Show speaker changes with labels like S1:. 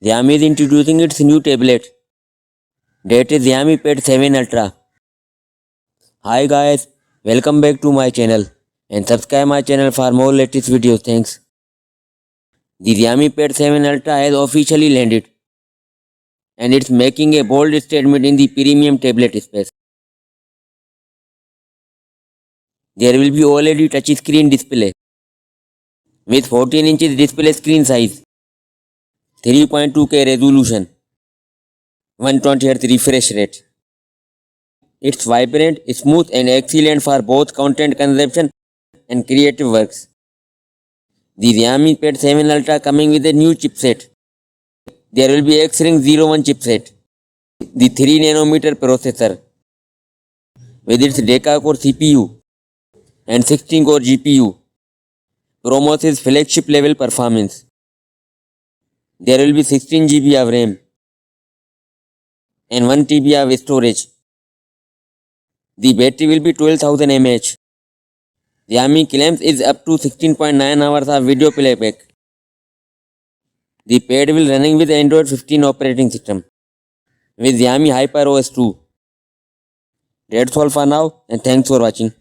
S1: Xiaomi is introducing its new tablet. That is Xiaomi Pad 7 Ultra. Hi guys, welcome back to my channel and subscribe my channel for more latest videos. Thanks. The Xiaomi Pad 7 Ultra has officially landed and it's making a bold statement in the premium tablet space. There will be OLED touchscreen display with 14 inches display screen size, 3.2K resolution, 120Hz refresh rate. It's vibrant, smooth and excellent for both content consumption and creative works. The Xiaomi Pad 7 Ultra coming with a new chipset. There will be X-Ring 01 chipset, the 3nm processor with its deca-core CPU and 16-core GPU promises flagship level performance. There will be 16GB of RAM and 1TB of storage. The battery will be 12,000 mAh. Xiaomi claims is up to 16.9 hours of video playback. The pad will running with Android 15 operating system with Xiaomi HyperOS 2. That's all for now and thanks for watching.